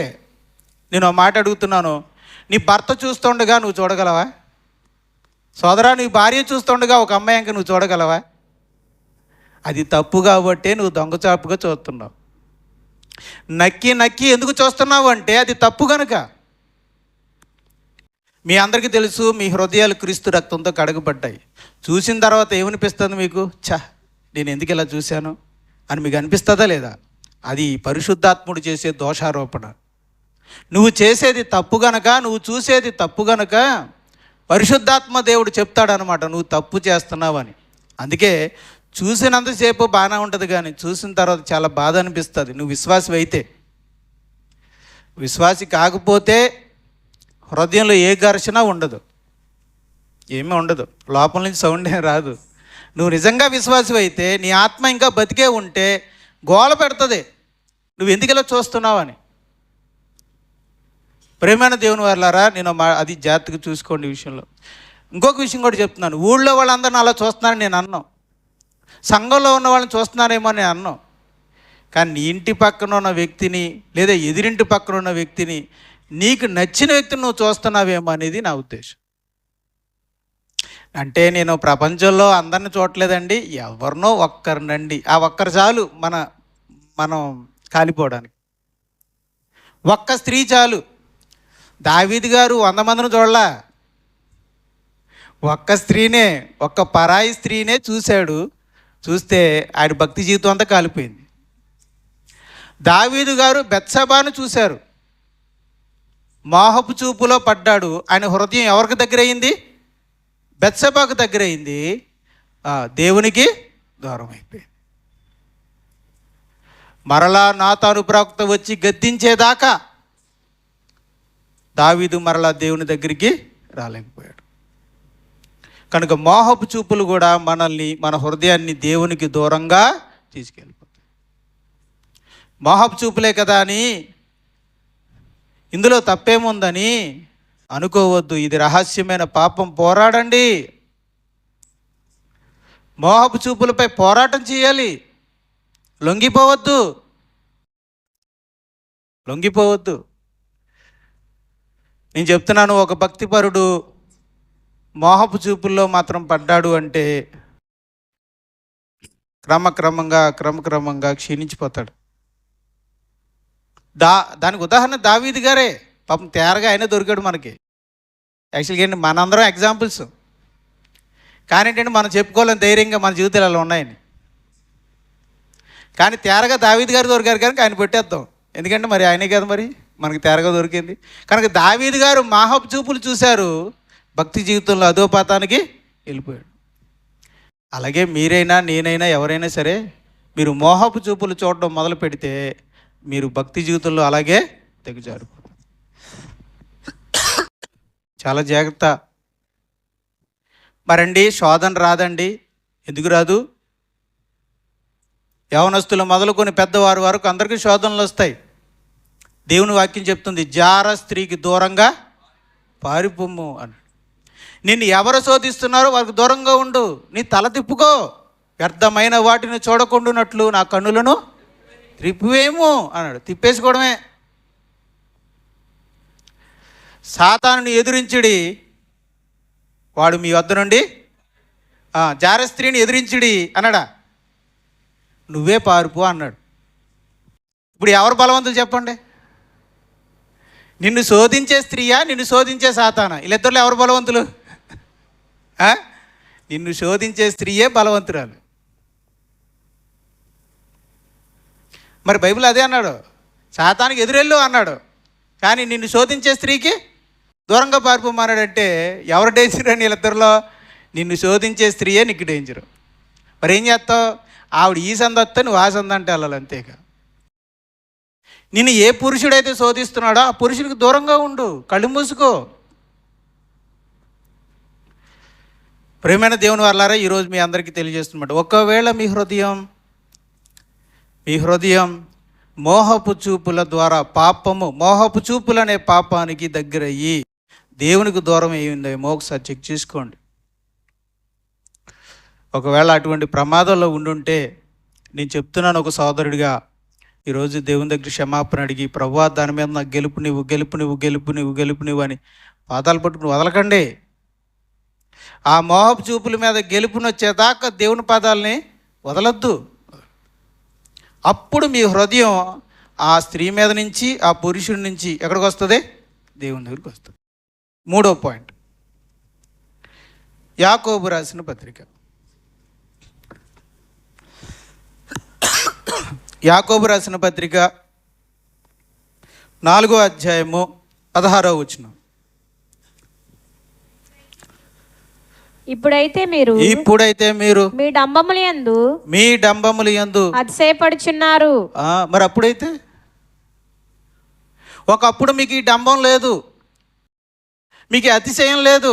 నేను ఆ మాట అడుగుతున్నాను, నీ భర్త చూస్తుండగా నువ్వు చూడగలవా? సోదరా, నీ భార్య చూస్తుండగా ఒక అమ్మాయి ఇంక నువ్వు చూడగలవా? అది తప్పు కాబట్టే నువ్వు దొంగచాపుగా చూస్తున్నావు. నక్కి ఎందుకు చూస్తున్నావు అంటే అది తప్పు కనుక. మీ అందరికీ తెలుసు, మీ హృదయాలు క్రీస్తు రక్తంతో కడగబడ్డాయి. చూసిన తర్వాత ఏమనిపిస్తుంది మీకు? నేను ఎందుకు ఇలా చూశాను అని మీకు అనిపిస్తుందా లేదా? అది పరిశుద్ధాత్ముడు చేసే దోషారోపణ. నువ్వు చేసేది తప్పు గనక, నువ్వు చూసేది తప్పు గనక పరిశుద్ధాత్మ దేవుడు చెప్తాడనమాట, నువ్వు తప్పు చేస్తున్నావని. అందుకే చూసినంతసేపు బాగానే ఉంటుంది, కానీ చూసిన తర్వాత చాలా బాధ అనిపిస్తుంది. నువ్వు విశ్వాసి అయితే. విశ్వాసి కాకపోతే హృదయంలో ఏ ఘర్షణ ఉండదు. ఏమీ ఉండదు, లోపల నుంచి సౌండ్ ఏం రాదు. నువ్వు నిజంగా విశ్వాసం అయితే నీ ఆత్మ ఇంకా బతికే ఉంటే గోల పెడుతుంది, నువ్వు ఎందుకు ఇలా చూస్తున్నావని. ప్రేమైన దేవుని వారలారా, నేను అది జాగ్రత్తగా చూసుకోండి ఈ విషయంలో. ఇంకొక విషయం కూడా చెప్తున్నాను, ఊళ్ళో వాళ్ళందరినీ అలా చూస్తున్నారని నేను అన్నాను, సంఘంలో ఉన్న వాళ్ళని చూస్తున్నారేమో అని నేను అన్నాను. కానీ నీ ఇంటి పక్కన ఉన్న వ్యక్తిని లేదా ఎదురింటి పక్కన ఉన్న వ్యక్తిని, నీకు నచ్చిన వ్యక్తిని నువ్వు చూస్తున్నావేమో అనేది నా ఉద్దేశం. అంటే నేను ప్రపంచంలో అందరిని చూడలేదండి, ఎవరినో ఒక్కరినండి, ఆ ఒక్కరు చాలు మనం కాలిపోవడానికి. ఒక్క స్త్రీ చాలు. దావీదు గారు 100 మందిని చూడలా, ఒక్క స్త్రీనే, ఒక్క పరాయి స్త్రీనే చూశాడు. చూస్తే ఆయన భక్తి జీవితం అంతా కాలిపోయింది. దావీదు గారు బెత్షెబాను చూశారు, మోహపు చూపులో పడ్డాడు. ఆయన హృదయం ఎవరికి దగ్గర అయింది? బెత్షెబాకు దగ్గర అయింది, దేవునికి దూరం అయిపోయింది. మరలా నాతాను ప్రవక్త వచ్చి గద్దించేదాకా దావీదు మరలా దేవుని దగ్గరికి రాలేకపోయాడు. కనుక మోహపు చూపులు కూడా మనల్ని, మన హృదయాన్ని దేవునికి దూరంగా తీసుకెళ్ళిపోతాయి. మోహపు చూపులే కదా అని, ఇందులో తప్పేముందని అనుకోవద్దు. ఇది రహస్యమైన పాపం. పోరాడండి, మోహపు చూపులపై పోరాటం చేయాలి. లొంగిపోవద్దు. నేను చెప్తున్నాను, ఒక భక్తిపరుడు మోహపు చూపుల్లో మాత్రం పడ్డాడు అంటే క్రమక్రమంగా క్షీణించిపోతాడు. దానికి ఉదాహరణ దావీదు గారే. పాపం తేరగా ఆయన దొరికాడు మనకి. యాక్చువల్గా ఏంటి, మనందరం ఎగ్జాంపుల్స్. కానీ ఏంటంటే మనం చెప్పుకోలేని ధైర్యంగా మన జీవితాలు అలా ఉన్నాయని. కానీ తేరగా దావీదు గారు దొరికారు కనుక ఆయన పెట్టేద్దాం. ఎందుకంటే మరి ఆయనే కదా మరి మనకి తేరగా దొరికింది. కనుక దావీదు గారు మోహపు చూపులు చూశారు, భక్తి జీవితంలో అధోపాతానికి వెళ్ళిపోయాడు. అలాగే మీరైనా, నేనైనా, ఎవరైనా సరే, మీరు మోహపు చూపులు చూడడం మొదలు పెడితే మీరు భక్తి జీవితంలో అలాగే తెగజారిపోతారు. చాలా జాగ్రత్త. మరండి శోధన రాదండి? ఎందుకు రాదు? యవనస్తులు మొదలుకొని పెద్దవారి వరకు అందరికీ శోధనలు వస్తాయి. దేవుని వాక్యం చెప్తుంది, జార స్త్రీకి దూరంగా పారిపోము అని. నిన్ను ఎవరు శోధిస్తున్నారో వారికి దూరంగా ఉండు, నీ తల తిప్పుకో, వ్యర్థమైన వాటిని చూడకుండానట్లు నా కన్నులను త్రిప్పువేమో అన్నాడు. తిప్పేసుకోవడమే. సాతానుని ఎదురించుడి, వాడు మీ వద్ద నుండి, జార స్త్రీని ఎదిరించుడి అన్నాడా? నువ్వే పారిపో అన్నాడు. ఇప్పుడు ఎవరు బలవంతులు చెప్పండి? నిన్ను శోధించే స్త్రీయా, నిన్ను శోధించే సాతానా? వీళ్ళిద్దరిలో ఎవరు బలవంతులు? నిన్ను శోధించే స్త్రీయే బలవంతురాలు. మరి బైబిల్ అదే అన్నాడు, సాతానికి ఎదురెళ్ళు అన్నాడు. కానీ నిన్ను శోధించే స్త్రీకి దూరంగా పారిపోమన్నాడంటే ఎవరు డేంజర్ అని? వీళ్ళిద్దరిలో నిన్ను శోధించే స్త్రీయే నీకు డేంజరు. మరి ఏం చేస్తావు? ఆవిడ ఈ సందత్తే నువ్వు ఆ సందంటే వెళ్ళాలి, అంతేగా. నిన్ను ఏ పురుషుడైతే శోధిస్తున్నాడో ఆ పురుషుడికి దూరంగా ఉండు, కళ్ళు మూసుకో. ప్రేమైన దేవుని వారలారా, ఈరోజు మీ అందరికీ తెలియజేస్తున్నమాట, ఒకవేళ మీ హృదయం మోహపు చూపుల ద్వారా మోహపు చూపులు అనే పాపానికి దగ్గరయ్యి దేవునికి దూరం అయ్యిందేమో ఒకసారి చెక్ చేసుకోండి. ఒకవేళ అటువంటి ప్రమాదంలో ఉండుంటే నేను చెప్తున్నాను ఒక సోదరుడిగా, ఈరోజు దేవుని దగ్గర క్షమాపణ అడిగి, ప్రభువా దాని మీద నాకు గెలుపు నువ్వు అని పాదాలు పట్టుకుని వదలకండి. ఆ మోహపు చూపుల మీద గెలుపునొచ్చేదాకా దేవుని పాదాలని వదలొద్దు. అప్పుడు మీ హృదయం ఆ స్త్రీ మీద నుంచి, ఆ పురుషుడి నుంచి ఎక్కడికి వస్తుంది? దేవుని దగ్గరికి వస్తుంది. 3వ పాయింట్, యాకోబు రాసిన పత్రిక. యాకోబు రాసిన పత్రిక 4వ అధ్యాయము 16వ వచనం. ఇప్పుడైతే మీరు మీ డంబములు యందు అతిశయపడుచున్నారు. మరి అప్పుడైతే, ఒకప్పుడు మీకు ఈ డంబం లేదు, మీకు అతిశయం లేదు,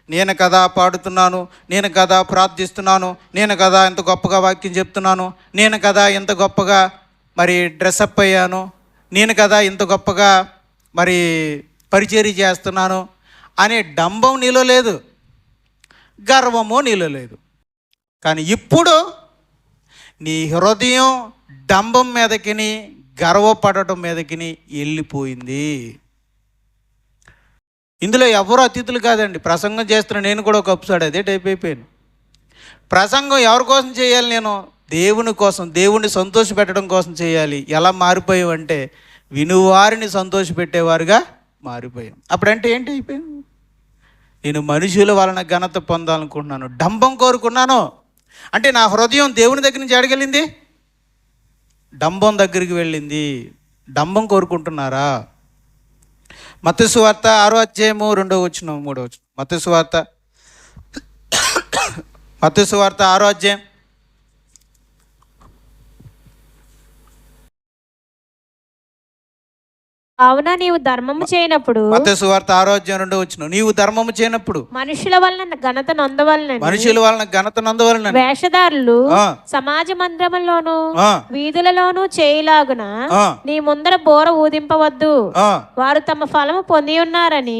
నేను కదా పాడుతున్నాను, నేను కదా ప్రార్థిస్తున్నాను, నేను కదా ఎంత గొప్పగా వాక్యం చెప్తున్నాను, నేను కదా ఎంత గొప్పగా మరి డ్రెస్అప్ అయ్యాను, నేను కదా ఇంత గొప్పగా మరి పరిచర్య చేస్తున్నాను అనే డంబం నీలో లేదు, గర్వము నీలో లేదు. కానీ ఇప్పుడు నీ హృదయం డంబం మీదకిని గర్వపడటం మీదకిని వెళ్ళిపోయింది. ఇందులో ఎవరు అతిథులు కాదండి. ప్రసంగం చేస్తున్న నేను కూడా ఒక ఎపిసోడ్ అదే టైప్ అయిపోయాను. ప్రసంగం ఎవరి కోసం చేయాలి? నేను దేవుని కోసం, దేవుణ్ణి సంతోషపెట్టడం కోసం చేయాలి. ఎలా మారిపోయామంటే వినువారిని సంతోషపెట్టేవారుగా మారిపోయాం. అప్పుడంటే ఏంటి అయిపోయింది? నేను మనుషుల వలన ఘనత పొందాలనుకుంటున్నాను, డంబం కోరుకున్నాను. అంటే నా హృదయం దేవుని దగ్గర నుంచి ఎడగలింది, డంబం దగ్గరికి వెళ్ళింది. డంబం కోరుకుంటున్నారా? మత్తయి సువార్త 6వ అధ్యాయము 2వ వచనం 3వ వచనం. మత్తయి సువార్త 6వ అధ్యాయం అవునా నీవు ధర్మము చేయనప్పుడు, మత్తయి సువార్త 6వ అధ్యాయం 2వ వచనం, నీవు ధర్మము చేయనప్పుడు మనుషుల వలన ఘనత నొందవలనని, మనుషుల వలన ఘనత నొందవలనని వేషధారులు సమాజ మందిరములోను వీధులలోను చేయులాగున నీ ముందర బోర ఊదింపవద్దు, వారు తమ ఫలము పొంది ఉన్నారని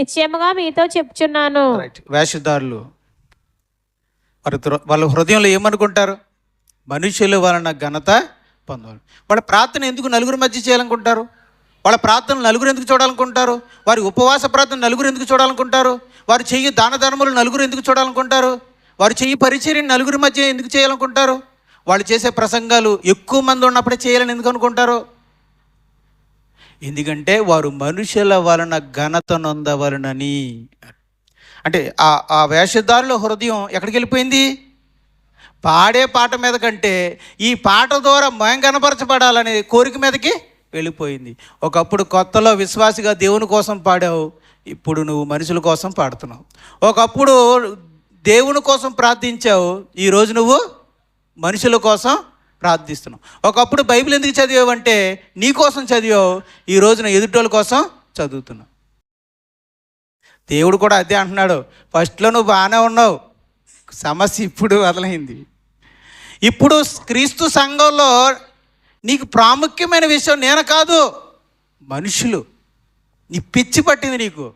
నిశ్చయముగా మీతో చెప్తున్నాను. వేషధారులు వాళ్ళ హృదయంలో ఏమనుకుంటారు? మనుషుల వలన ఘనత పొందాలి. వాళ్ళ ప్రార్థన ఎందుకు నలుగురు మధ్య చేయాలనుకుంటారు? వాళ్ళ ప్రార్థనలు నలుగురు ఎందుకు చూడాలనుకుంటారు? వారి ఉపవాస ప్రార్థన నలుగురు ఎందుకు చూడాలనుకుంటారు? వారు చెయ్యి దాన ధర్మములు నలుగురు ఎందుకు చూడాలనుకుంటారు? వారు చెయ్యి పరిచర్యను నలుగురి మధ్య ఎందుకు చేయాలనుకుంటారు? వాళ్ళు చేసే ప్రసంగాలు ఎక్కువ మంది ఉన్నప్పుడే చేయాలని ఎందుకు అనుకుంటారు? ఎందుకంటే వారు మనుషుల వలన ఘనత నొందవలనని. అంటే ఆ వేషధారుల హృదయం ఎక్కడికి వెళ్ళిపోయింది? పాడే పాట మీద కంటే ఈ పాట ద్వారా మేము కనపరచబడాలనే కోరిక మీదకి వెళ్ళిపోయింది. ఒకప్పుడు కొత్తలో విశ్వాసిగా దేవుని కోసం పాడావు, ఇప్పుడు నువ్వు మనుషుల కోసం పాడుతున్నావు. ఒకప్పుడు దేవుని కోసం ప్రార్థించావు, ఈరోజు నువ్వు మనుషుల కోసం ప్రార్థిస్తున్నావు. ఒకప్పుడు బైబిల్ ఎందుకు చదివావంటే నీ కోసం చదివావు, ఈ రోజున ఎదుటోళ్ళ కోసం చదువుతున్నావు. దేవుడు కూడా అదే అంటున్నాడు, ఫస్ట్లో నువ్వు బాగానే ఉన్నావు, సమస్య ఇప్పుడు మొదలైంది. ఇప్పుడు క్రీస్తు సంఘంలో నీకు ప్రాముఖ్యమైన విషయం నేను కాదు, మనుషులు. నీ పిచ్చి పట్టింది నీకు.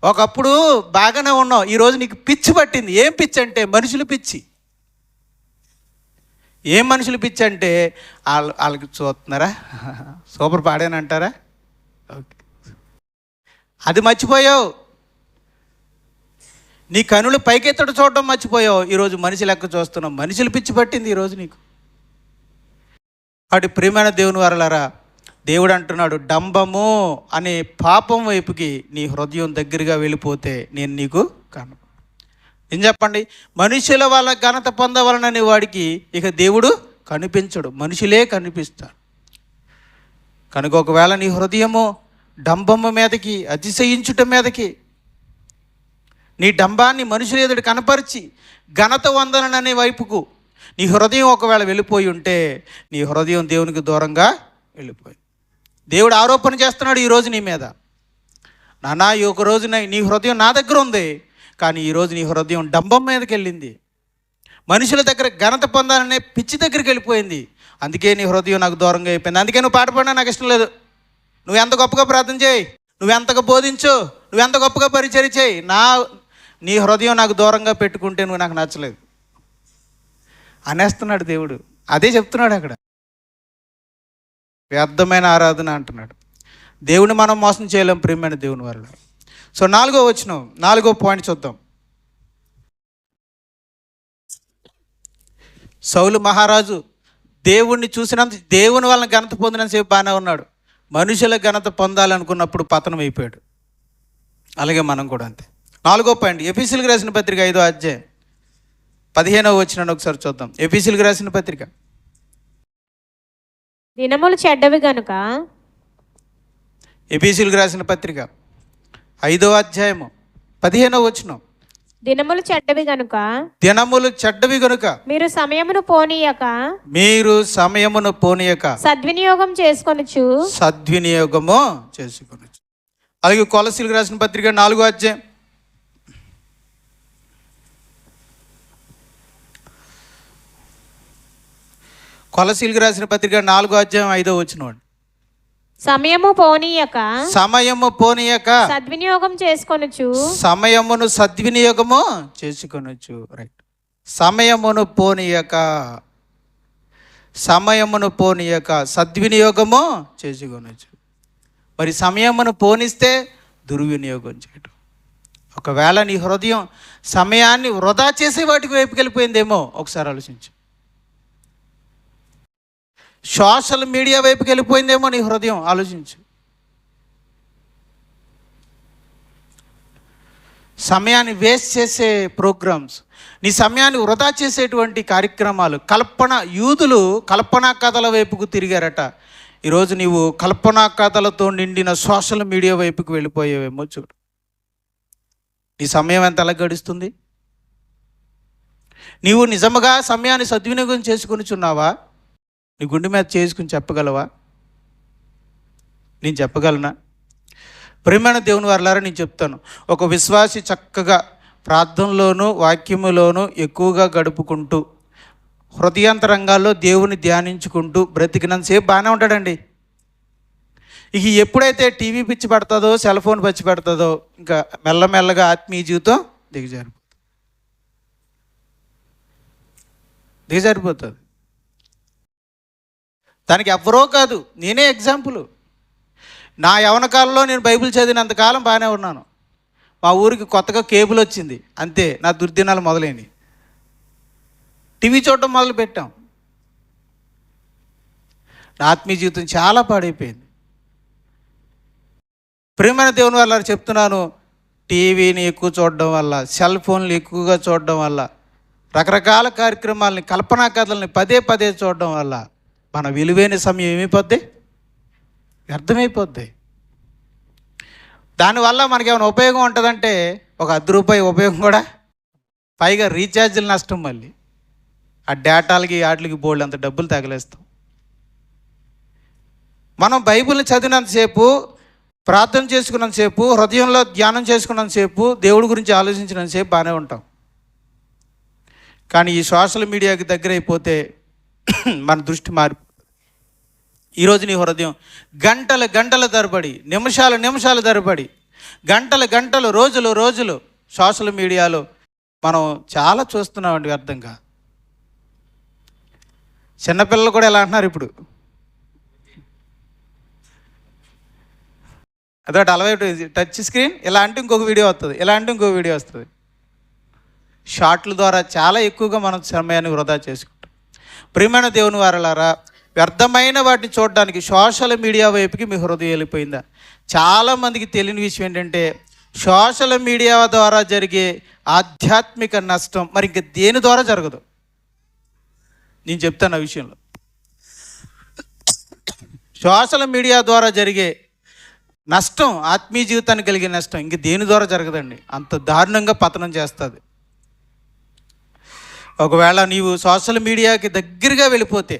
ఒకప్పుడు బాగానే ఉన్నావు, ఈరోజు నీకు పిచ్చి పట్టింది. ఏం పిచ్చి అంటే మనుషులు పిచ్చి. ఏం మనుషులు పిచ్చి అంటే వాళ్ళకి చూస్తున్నారా, సూపర్ పాడానంటారా, ఓకే, అది మర్చిపోయావు. నీ కనులు పైకెత్తడు చూడడం మర్చిపోయావు, ఈరోజు మనిషి లెక్క చూస్తున్నావు. మనుషులు పిచ్చి పట్టింది ఈరోజు నీకు. వాటి ప్రియమైన దేవుని వారలారా, దేవుడు అంటున్నాడు, డంబము అనే పాపం వైపుకి నీ హృదయం దగ్గరగా వెళ్ళిపోతే నేను నీకు కాను. ఏం చెప్పండి? మనుషుల వల్ల ఘనత పొందవలనని వాడికి ఇక దేవుడు కనిపించడు, మనుషులే కనిపిస్తాడు. కనుక ఒకవేళ నీ హృదయము డంబము మీదకి, అతిశయించుట మీదకి, నీ డంబాన్ని మనుషులు ఎదుటి కనపరిచి ఘనత వందననే వైపుకు నీ హృదయం ఒకవేళ వెళ్ళిపోయి ఉంటే నీ హృదయం దేవునికి దూరంగా వెళ్ళిపోయి. దేవుడు ఆరోపణ చేస్తున్నాడు ఈరోజు నీ మీద, నానా ఈ ఒక రోజు నీ హృదయం నా దగ్గర ఉంది, కానీ ఈరోజు నీ హృదయం డంబం మీదకి వెళ్ళింది, మనుషుల దగ్గర ఘనత పొందాలనే పిచ్చి దగ్గరికి వెళ్ళిపోయింది. అందుకే నీ హృదయం నాకు దూరంగా అయిపోయింది. అందుకే నువ్వు పాట పాడినా నాకు ఇష్టం లేదు. నువ్వు ఎంత గొప్పగా ప్రార్థన చేయి, నువ్వెంతగా బోధించు, నువ్వెంత గొప్పగా పరిచర్య చేయి, నీ హృదయం నాకు దూరంగా పెట్టుకుంటే నువ్వు నాకు నచ్చలేదు అనేస్తున్నాడు దేవుడు. అదే చెప్తున్నాడు అక్కడ, వ్యర్థమైన ఆరాధన అంటున్నాడు. దేవుని మనం మోసం చేయలేం ప్రియమైన దేవుని వాళ్ళు. సో 4వ వచనం, 4వ పాయింట్ చూద్దాం. సౌలు మహారాజు దేవుణ్ణి చూసినంత, దేవుని వలన ఘనత పొందినంతసేపు బాగానే ఉన్నాడు. మనుషుల ఘనత పొందాలనుకున్నప్పుడు పతనం అయిపోయాడు. అలాగే మనం కూడా అంతే. 4వ పాయింట్, ఎఫెసీయులకు రాసిన పత్రిక 5వ అధ్యాయం 15వ వచనాన్ని ఒకసారి చూద్దాం. ఎఫెసీయులకు రాసిన పత్రిక, దినములు చెడ్డవి గనుక, ఎఫెసీయులకు రాసిన పత్రిక 5వ అధ్యాయము 15వ వచనం, దినములు చెడ్డవి గనుక, దినములు చెడ్డవి గనుక మీరు సమయమును పోనీయక సద్వినియోగము చేసుకొనుచు. అలాగే కొలస్సీయులకు రాసిన పత్రిక 4వ అధ్యాయం కొలసీలకు రాసిన పత్రిక 4:5 సమయము పోనీయక సద్వినియోగం చేసుకొనుచు సద్వినియోగము చేసుకొనొచ్చు. రైట్. సమయమును పోనీయక సద్వినియోగము చేసుకొనొచ్చు. మరి సమయమును పోనిస్తే దుర్వినియోగం చేయడం. ఒకవేళ నీ హృదయం సమయాన్ని వృధా చేసే వాటికి వైపుకి వెళ్ళిపోయిందేమో ఒకసారి ఆలోచించు. సోషల్ మీడియా వైపుకి వెళ్ళిపోయిందేమో నీ హృదయం, ఆలోచించు. సమయాన్ని వేస్ట్ చేసే ప్రోగ్రామ్స్, నీ సమయాన్ని వృధా చేసేటువంటి కార్యక్రమాలు, యూదులు కల్పనా కథల వైపుకు తిరిగారట. ఈరోజు నీవు కల్పనా కథలతో నిండిన సోషల్ మీడియా వైపుకు వెళ్ళిపోయేవేమో చూడు. నీ సమయం ఎంత అలా గడుస్తుంది? నీవు నిజముగా సమయాన్ని సద్వినియోగం చేసుకునిచున్నావా? నీ గుండె మీద చేసుకుని చెప్పగలవా? నేను చెప్పగలనా? ప్రియమైన దేవుని వారలారా, నేను చెప్తాను. ఒక విశ్వాసి చక్కగా ప్రార్థనలోనూ వాక్యములోనూ ఎక్కువగా గడుపుకుంటూ హృదయాంతరంగాల్లో దేవుని ధ్యానించుకుంటూ బ్రతికినంతసేపు బాగానే ఉంటాడండి. ఇక ఎప్పుడైతే టీవీ పిచ్చి పడుతుందో, సెల్ ఫోన్ పిచ్చి పడుతుందో, ఇంకా మెల్లమెల్లగా ఆత్మీయ జీవితం దిగజారిపోతుంది. దానికి ఎవ్వరో కాదు, నేనే ఎగ్జాంపుల్. నా యవ్వన కాలంలో నేను బైబిల్ చదివినంతకాలం బాగానే ఉన్నాను. మా ఊరికి కొత్తగా కేబుల్ వచ్చింది, అంతే నా దుర్దినాలు మొదలైనవి. టీవీ చూడటం మొదలుపెట్టాం. నా ఆత్మీయ జీవితం చాలా పాడైపోయింది. ప్రియమైన దేవుని వల్ల చెప్తున్నాను, టీవీని ఎక్కువ చూడడం వల్ల, సెల్ ఫోన్లు ఎక్కువగా చూడడం వల్ల, రకరకాల కార్యక్రమాలని, కల్పనా కథలని పదే పదే చూడడం వల్ల మన విలువైన సమయం ఏమైపోద్ది? వ్యర్థమైపోద్ది. దానివల్ల మనకేమైనా ఉపయోగం ఉంటుందంటే ఒక ₹10 ఉపయోగం కూడా, పైగా రీఛార్జీలు నష్టం. మళ్ళీ ఆ డేటాలకి వాటికి బోల్డ్ అంత డబ్బులు తగిలేస్తాం. మనం బైబిల్ని చదివినంతసేపు, ప్రార్థన చేసుకున్నంతసేపు, హృదయంలో ధ్యానం చేసుకున్నంతసేపు, దేవుడి గురించి ఆలోచించినంతసేపు బాగానే ఉంటాం. కానీ ఈ సోషల్ మీడియాకి దగ్గర అయిపోతే మన దృష్టి మారిపోతుంది. ఈరోజు నీ హృదయం గంటల తరబడి, నిమిషాల తరబడి, గంటలు, రోజులు సోషల్ మీడియాలో మనం చాలా చూస్తున్నామండి వ్యర్థంగా. చిన్నపిల్లలు కూడా ఎలా అంటున్నారు ఇప్పుడు, అదొకటి అలవాటు. టచ్ స్క్రీన్ ఇలా అంటే ఇంకొక వీడియో వస్తుంది, ఇలా అంటే ఇంకొక వీడియో వస్తుంది. షార్ట్ల ద్వారా చాలా ఎక్కువగా మనం సమయాన్ని వృధా చేసుకుంటాం. ప్రియమైన దేవుని వారలారా, వ్యర్థమైన వాటిని చూడడానికి సోషల్ మీడియా వైపుకి మీ హృదయం వెళ్ళిపోయిందా? చాలామందికి తెలియని విషయం ఏంటంటే, సోషల్ మీడియా ద్వారా జరిగే ఆధ్యాత్మిక నష్టం మరి ఇంక దేని ద్వారా జరగదు. నేను చెప్తాను ఆ విషయంలో. సోషల్ మీడియా ద్వారా జరిగే నష్టం, ఆత్మీయ జీవితానికి కలిగే నష్టం ఇంక దేని ద్వారా జరగదండి. అంత దారుణంగా పతనం చేస్తుంది. ఒకవేళ నీవు సోషల్ మీడియాకి దగ్గరగా వెళ్ళిపోతే,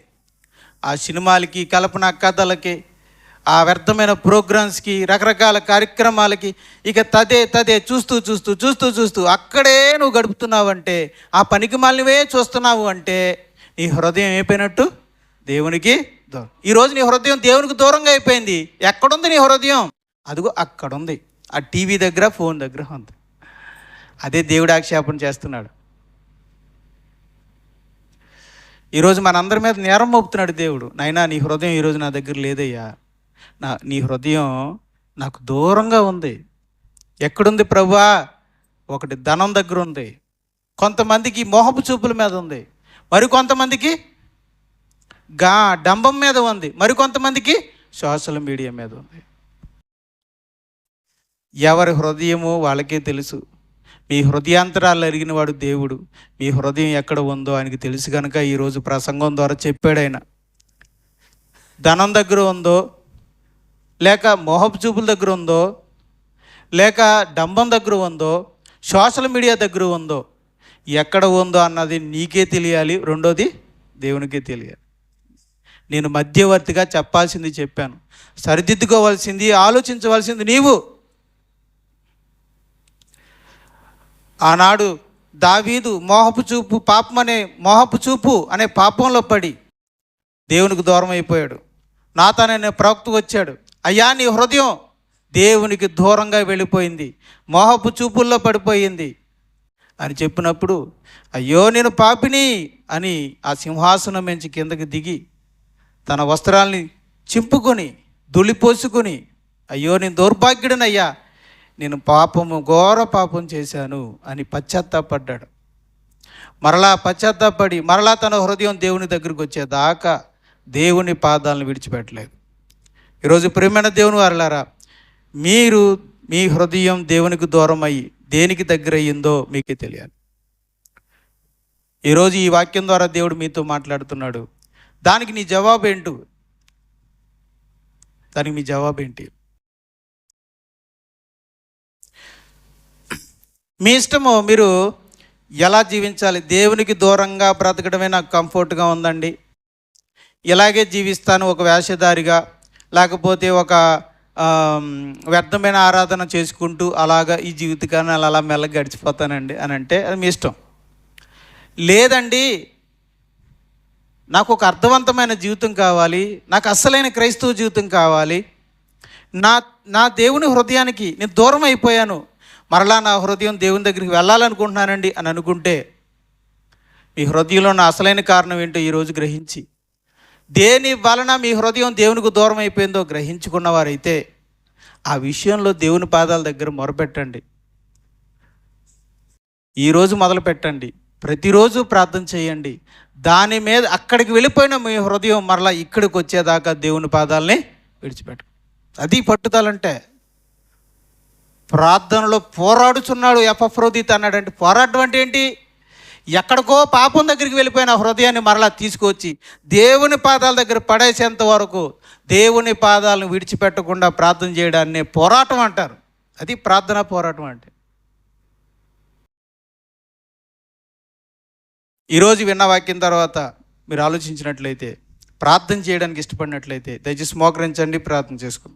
ఆ సినిమాలకి, కల్పనా కథలకి, ఆ వ్యర్థమైన ప్రోగ్రామ్స్కి, రకరకాల కార్యక్రమాలకి ఇక తదే చూస్తూ అక్కడే నువ్వు గడుపుతున్నావంటే, ఆ పనికి మాలినవే చూస్తున్నావు అంటే నీ హృదయం అయిపోయినట్టు దేవునికి దూరం. ఈరోజు నీ హృదయం దేవునికి దూరంగా అయిపోయింది. ఎక్కడుంది నీ హృదయం? అదిగో అక్కడుంది, ఆ టీవీ దగ్గర, ఫోన్ దగ్గర ఉంది. అదే దేవుడు ఆక్షేపణ చేస్తున్నాడు. ఈరోజు మనందరి మీద నేరం మోపుతున్నాడు దేవుడు. నాయనా, నీ హృదయం ఈరోజు నా దగ్గర లేదయ్యా, నీ హృదయం నాకు దూరంగా ఉంది. ఎక్కడుంది ప్రభువా? ఒకటి ధనం దగ్గర ఉంది, కొంతమందికి మోహపు చూపుల మీద ఉంది, మరికొంతమందికి డంబం మీద ఉంది, మరికొంతమందికి సోషల్ మీడియా మీద ఉంది. ఎవరి హృదయమో వాళ్ళకే తెలుసు. మీ హృదయాంతరాలు ఎరిగిన వాడు దేవుడు. మీ హృదయం ఎక్కడ ఉందో ఆయనకి తెలుసు కనుక ఈరోజు ప్రసంగం ద్వారా చెప్పాడు ఆయన. ధనం దగ్గర ఉందో, లేక మోహపు చూపుల దగ్గర ఉందో, లేక డంబం దగ్గర ఉందో, సోషల్ మీడియా దగ్గర ఉందో, ఎక్కడ ఉందో అన్నది నీకే తెలియాలి. రెండోది దేవునికే తెలియాలి. నేను మధ్యవర్తిగా చెప్పాల్సింది చెప్పాను, సరిదిద్దుకోవాల్సింది, ఆలోచించవలసింది నీవు. ఆనాడు దావీదు మోహపు చూపు అనే పాపంలో పడి దేవునికి దూరం అయిపోయాడు. నాతాన్ అనే ప్రవక్త వచ్చాడు, అయ్యా నీ హృదయం దేవునికి దూరంగా వెళ్ళిపోయింది, మోహపు చూపుల్లో పడిపోయింది అని చెప్పినప్పుడు, అయ్యో నేను పాపిని అని ఆ సింహాసనం నుంచి కిందకి దిగి తన వస్త్రాల్ని చింపుకొని దులిపోసుకొని, అయ్యో నేను దౌర్భాగ్యుడనయ్యా, నేను ఘోర పాపం చేశాను అని పశ్చాత్తాపడ్డాడు. మరలా పశ్చాత్తాపడి మరలా తన హృదయం దేవుని దగ్గరికి వచ్చేదాకా దేవుని పాదాలను విడిచిపెట్టలేదు. ఈరోజు ప్రియమైన దేవుని వారలారా, మీరు మీ హృదయం దేవునికి దూరం అయ్యి దేనికి దగ్గర అయ్యిందో మీకే తెలియాలి. ఈరోజు ఈ వాక్యం ద్వారా దేవుడు మీతో మాట్లాడుతున్నాడు. దానికి నీ జవాబు ఏంటి? దానికి మీ జవాబు ఏంటి? మీ ఇష్టము, మీరు ఎలా జీవించాలి. దేవునికి దూరంగా బ్రతకడమే నాకు కంఫర్ట్గా ఉందండి, ఇలాగే జీవిస్తాను ఒక వేషధారిగా, లేకపోతే ఒక వ్యర్థమైన ఆరాధన చేసుకుంటూ అలాగా ఈ జీవితకాన్ని అలా మెల్లగా గడిచిపోతానండి అని అంటే అది మీ ఇష్టం. లేదండి, నాకు ఒక అర్థవంతమైన జీవితం కావాలి, నాకు అస్సలైన క్రైస్తవ జీవితం కావాలి, నా దేవుని హృదయానికి నేను దూరం అయిపోయాను, మరలా నా హృదయం దేవుని దగ్గరికి వెళ్ళాలనుకుంటున్నానండి అని అనుకుంటే, మీ హృదయంలో ఉన్న అసలైన కారణం ఏంటో ఈరోజు గ్రహించి, దేని వలన మీ హృదయం దేవునికి దూరం అయిపోయిందో గ్రహించుకున్నవారైతే ఆ విషయంలో దేవుని పాదాల దగ్గర మొరపెట్టండి. ఈరోజు మొదలు పెట్టండి, ప్రతిరోజు ప్రార్థన చేయండి. దాని మీద అక్కడికి వెళ్ళిపోయిన మీ హృదయం మరలా ఇక్కడికి వచ్చేదాకా దేవుని పాదాలని విడిచిపెట్టు. అది పట్టుదలంటే. ప్రార్థనలో పోరాడుచున్నాడు ఎపఫ్రోదితు అన్నాడంటే, పోరాటం అంటే ఏంటి? ఎక్కడికో పాపం దగ్గరికి వెళ్ళిపోయిన హృదయాన్ని మరలా తీసుకొచ్చి దేవుని పాదాల దగ్గర పడేసేంత వరకు దేవుని పాదాలను విడిచిపెట్టకుండా ప్రార్థన చేయడాన్ని పోరాటం అంటారు. అది ప్రార్థనా పోరాటం అంటే. ఈరోజు విన్న వాక్యం తర్వాత మీరు ఆలోచించినట్లయితే, ప్రార్థన చేయడానికి ఇష్టపడినట్లయితే దయచేసి మోకరించండి, ప్రార్థన చేసుకుందాం.